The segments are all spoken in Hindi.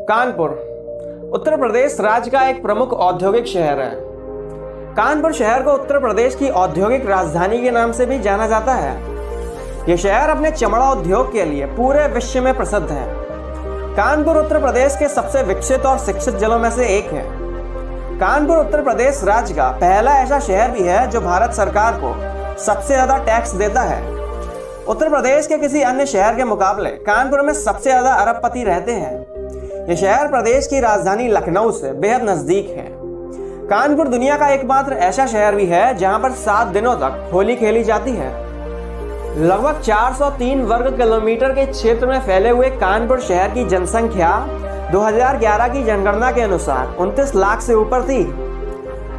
कानपुर उत्तर प्रदेश राज्य का एक प्रमुख औद्योगिक शहर है। कानपुर शहर को उत्तर प्रदेश की औद्योगिक राजधानी के नाम से भी जाना जाता है। यह शहर अपने चमड़ा उद्योग के लिए पूरे विश्व में प्रसिद्ध है। कानपुर उत्तर प्रदेश के सबसे विकसित और शिक्षित जिलों में से एक है। कानपुर उत्तर प्रदेश राज्य का पहला ऐसा शहर भी है जो भारत सरकार को सबसे ज्यादा टैक्स देता है। उत्तर प्रदेश के किसी अन्य शहर के मुकाबले कानपुर में सबसे ज्यादा अरबपति रहते हैं। यह शहर प्रदेश की राजधानी लखनऊ से बेहद नजदीक है। कानपुर दुनिया का एकमात्र ऐसा शहर भी है जहां पर 7 दिनों तक होली खेली जाती है। लगभग 403 वर्ग किलोमीटर के क्षेत्र में फैले हुए कानपुर शहर की जनसंख्या 2011 की जनगणना के अनुसार 29 लाख से ऊपर थी।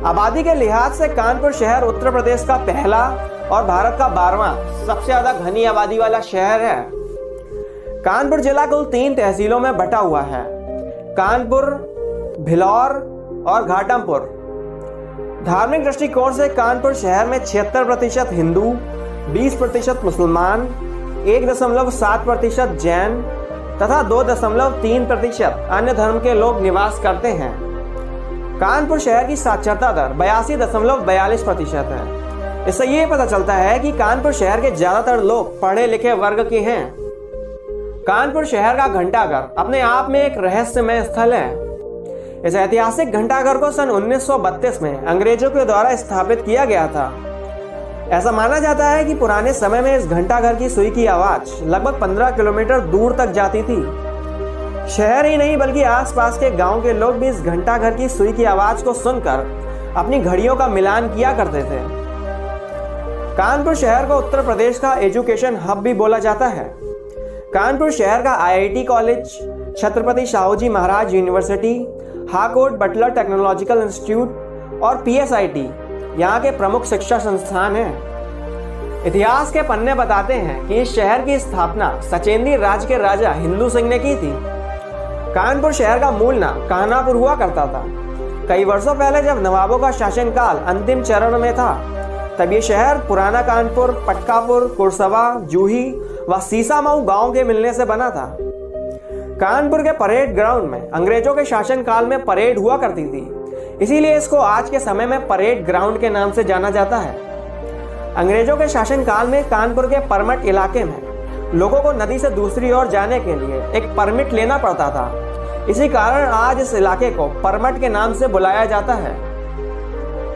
आबादी के लिहाज से कानपुर शहर उत्तर प्रदेश का पहला और भारत का 12वां सबसे ज्यादा घनी आबादी वाला शहर है। कानपुर जिला कुल 3 तहसीलों में बटा हुआ है: कानपुर, भिलौर और घाटमपुर। धार्मिक दृष्टिकोण से कानपुर शहर में 76% हिंदू, 20% मुसलमान, 1.7% जैन तथा 2.3% अन्य धर्म के लोग निवास करते हैं। कानपुर शहर की साक्षरता दर 82.42% है। इससे ये पता चलता है कि कानपुर शहर के ज्यादातर लोग पढ़े लिखे वर्ग के हैं। कानपुर शहर का घंटाघर अपने आप में एक रहस्यमय स्थल है। इस ऐतिहासिक घंटाघर को सन 1932 में अंग्रेजों के द्वारा स्थापित किया गया था। ऐसा माना जाता है कि पुराने समय में इस घंटाघर की सुई की आवाज लगभग 15 किलोमीटर दूर तक जाती थी। शहर ही नहीं बल्कि आसपास के गांव के लोग भी इस घंटाघर की सुई की आवाज को सुनकर अपनी घड़ियों का मिलान किया करते थे। कानपुर शहर को उत्तर प्रदेश का एजुकेशन हब भी बोला जाता है। कानपुर शहर का IIT college, Chhatrapati Shahuji Maharaj university, हाकोट Buttler technological institute और PSIT यहाँ के प्रमुख शिक्षा संस्थान हैं। इतिहास के पन्ने बताते हैं कि इस शहर की स्थापना सचेंदी राज्य के राजा हिंदू सिंह ने की थी। कानपुर शहर का मूल नाम कान्हापुर हुआ करता था। कई वर्षों पहले जब नवाबों का शासनकाल अंतिम चरण में था, तब ये शहर पुराना कानपुर, पटकापुर, कुरसवा, जूही व सीसामऊ गांव के मिलने से बना था। कानपुर के परेड ग्राउंड में अंग्रेजों के शासनकाल में परेड हुआ करती थी, इसीलिए इसको आज के समय में परेड ग्राउंड के नाम से जाना जाता है। अंग्रेजों के शासनकाल में कानपुर के परमट इलाके में लोगों को नदी से दूसरी ओर जाने के लिए एक परमिट लेना पड़ता था। इसी कारण आज इस इलाके को परमट के नाम से बुलाया जाता है।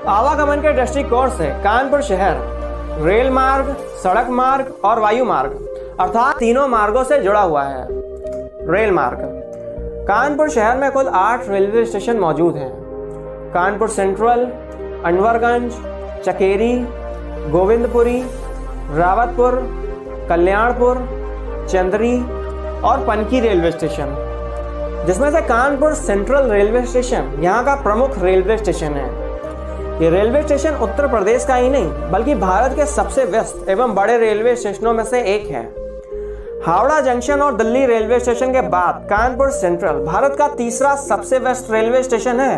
आवागमन के दृष्टिकोण से कानपुर शहर रेल मार्ग, सड़क मार्ग और वायु मार्ग अर्थात तीनों मार्गों से जुड़ा हुआ है। रेल मार्ग: कानपुर शहर में कुल 8 रेलवे स्टेशन मौजूद हैं। कानपुर सेंट्रल, अनवरगंज, चकेरी, गोविंदपुरी, रावतपुर, कल्याणपुर, चंदरी और पनकी रेलवे स्टेशन, जिसमें से कानपुर सेंट्रल रेलवे स्टेशन यहाँ का प्रमुख रेलवे स्टेशन है। ये रेलवे स्टेशन उत्तर प्रदेश का ही नहीं बल्कि भारत के सबसे व्यस्त एवं बड़े रेलवे स्टेशनों में से एक है। हावड़ा जंक्शन और दिल्ली रेलवे स्टेशन के बाद कानपुर सेंट्रल भारत का तीसरा सबसे व्यस्त रेलवे स्टेशन है।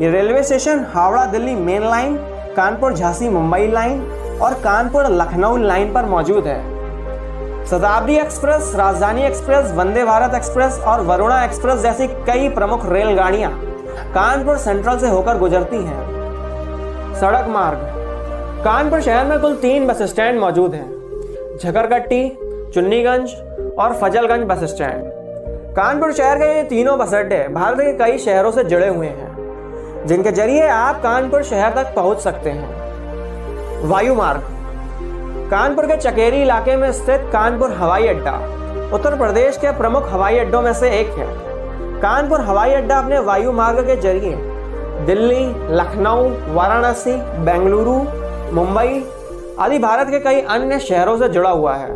ये railway station Howrah Delhi main line, Kanpur Jhansi Mumbai line और कानपुर लखनऊ लाइन पर मौजूद है। शताब्दी एक्सप्रेस, राजधानी एक्सप्रेस, वंदे भारत एक्सप्रेस और वरुणा एक्सप्रेस जैसी कई प्रमुख रेलगाड़ियां कानपुर सेंट्रल से होकर गुजरती हैं। सड़क मार्ग: कानपुर शहर में कुल 3 बस स्टैंड मौजूद हैं: झकरगट्टी, चुन्नीगंज और फजलगंज बस स्टैंड। कानपुर शहर के ये तीनों बस अड्डे भारत के कई शहरों से जुड़े हुए हैं, जिनके जरिए आप कानपुर शहर तक पहुंच सकते हैं। वायु मार्ग: कानपुर के चकेरी इलाके में स्थित कानपुर हवाई अड्डा उत्तर प्रदेश के प्रमुख हवाई अड्डों में से एक है। कानपुर हवाई अड्डा अपने वायु मार्ग के जरिए दिल्ली, लखनऊ, वाराणसी, बेंगलुरु, मुंबई आदि भारत के कई अन्य शहरों से जुड़ा हुआ है।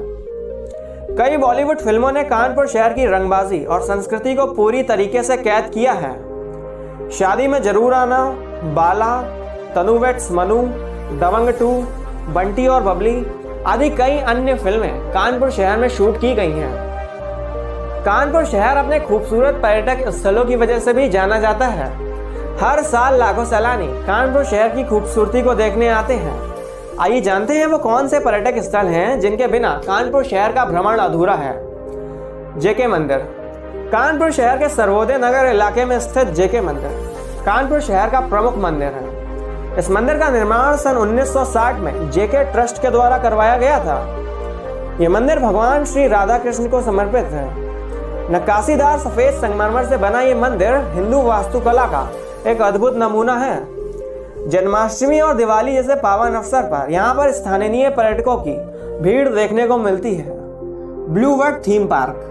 कई बॉलीवुड फिल्मों ने कानपुर शहर की रंगबाजी और संस्कृति को पूरी तरीके से कैद किया है। शादी में जरूर आना, बाला, तनु वेट्स मनु, दबंग 2, बंटी और बबली आदि कई अन्य फिल्में कानपुर शहर में शूट की गई हैं। कानपुर शहर अपने खूबसूरत पर्यटक स्थलों की वजह से भी जाना जाता है। हर साल लाखों सैलानी कानपुर शहर की खूबसूरती को देखने आते हैं। आइए जानते हैं वो कौन से पर्यटक स्थल हैं जिनके बिना कानपुर शहर का भ्रमण अधूरा है। जेके मंदिर। कानपुर शहर के सर्वोदय नगर इलाके में स्थित जेके मंदिर कानपुर शहर का प्रमुख मंदिर है। इस मंदिर का निर्माण सन 1960 में जेके ट्रस्ट के द्वारा करवाया गया था। यह मंदिर भगवान श्री राधा कृष्ण को समर्पित है। नक्काशीदार सफेद संगमरमर से बना ये मंदिर हिंदू वास्तुकला का एक अद्भुत नमूना है। जन्माष्टमी और दिवाली जैसे पावन अवसर पर यहाँ पर स्थानीय पर्यटकों की भीड़ देखने को मिलती है। Blue world theme park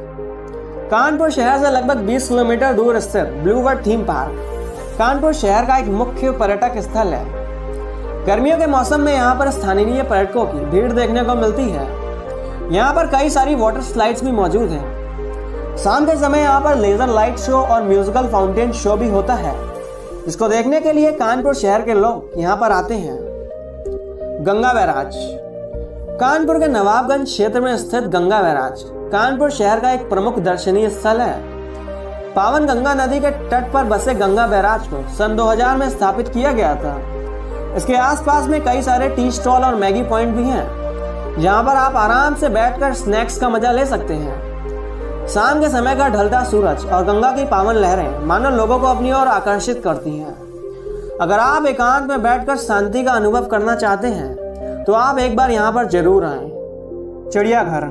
Kanpur शहर से लगभग 20 किलोमीटर दूर स्थित blue world theme park Kanpur शहर का एक मुख्य पर्यटक स्थल है। गर्मियों के मौसम में यहाँ पर स्थानीय पर्यटकों की भीड़ देखने को मिलती है। यहाँ पर कई सारी वाटर स्लाइड्स भी मौजूद हैं। शाम के समय यहाँ पर लेजर लाइट शो और म्यूजिकल फाउंटेन शो भी होता है, जिसको देखने के लिए कानपुर शहर के लोग यहाँ पर आते हैं। गंगा बैराज कानपुर के नवाबगंज क्षेत्र में स्थित गंगा बैराज कानपुर शहर का एक प्रमुख दर्शनीय स्थल है। पावन गंगा नदी के तट पर बसे गंगा बैराज को सन 2000 में स्थापित किया गया था। इसके आसपास में कई सारे टी स्टॉल और मैगी पॉइंट भी हैं, जहां पर आप आराम से बैठकर स्नैक्स का मजा ले सकते हैं। शाम के समय का ढलता सूरज और गंगा की पावन लहरें मानो लोगों को अपनी ओर आकर्षित करती हैं। अगर आप एकांत में बैठकर शांति का अनुभव करना चाहते हैं तो आप एक बार यहाँ पर जरूर आएं। चिड़ियाघर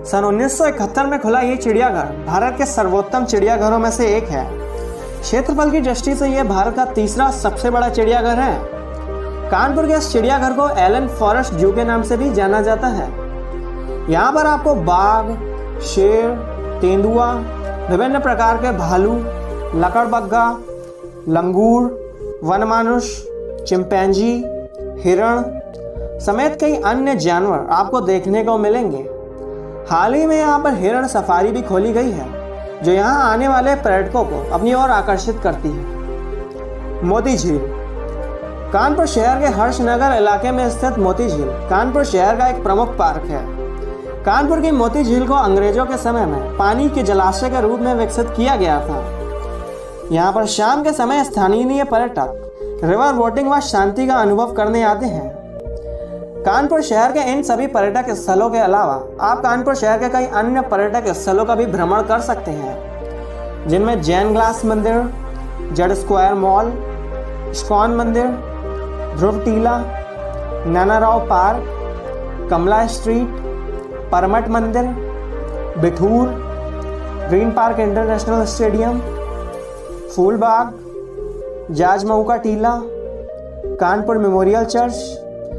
सन 1971 में खुला ये चिड़ियाघर भारत के सर्वोत्तम चिड़ियाघरों में से एक है। क्षेत्रफल की दृष्टि से यह भारत का तीसरा सबसे बड़ा चिड़ियाघर है। कानपुर के इस चिड़ियाघर को एलन फॉरेस्ट जू के नाम से भी जाना जाता है। यहाँ पर आपको बाघ, शेर, तेंदुआ, विभिन्न प्रकार के भालू, लकड़बग्गा, लंगूर, वनमानुष, चिंपैंजी, हिरण समेत कई अन्य जानवर आपको देखने को मिलेंगे। हाल ही में यहाँ पर हिरण सफारी भी खोली गई है, जो यहाँ आने वाले पर्यटकों को अपनी ओर आकर्षित करती है। मोती झील कानपुर शहर के हर्षनगर इलाके में स्थित मोती झील कानपुर शहर का एक प्रमुख पार्क है। कानपुर की मोती झील को अंग्रेजों के समय में पानी के जलाशय के रूप में विकसित किया गया था। यहाँ पर शाम के समय स्थानीय पर्यटक रिवर बोटिंग व शांति का अनुभव करने आते हैं। कानपुर शहर के इन सभी पर्यटक स्थलों के अलावा आप कानपुर शहर के कई अन्य पर्यटक स्थलों का भी भ्रमण कर सकते हैं, जिनमें जैन ग्लास मंदिर, जड स्क्वायर मॉल, इस्कॉन मंदिर, ध्रुव टीला, नाना राव पार्क, कमला स्ट्रीट, परमट मंदिर, Bithoor, green park international stadium, Phoolbagh, Jajmau का टीला, कानपुर मेमोरियल चर्च,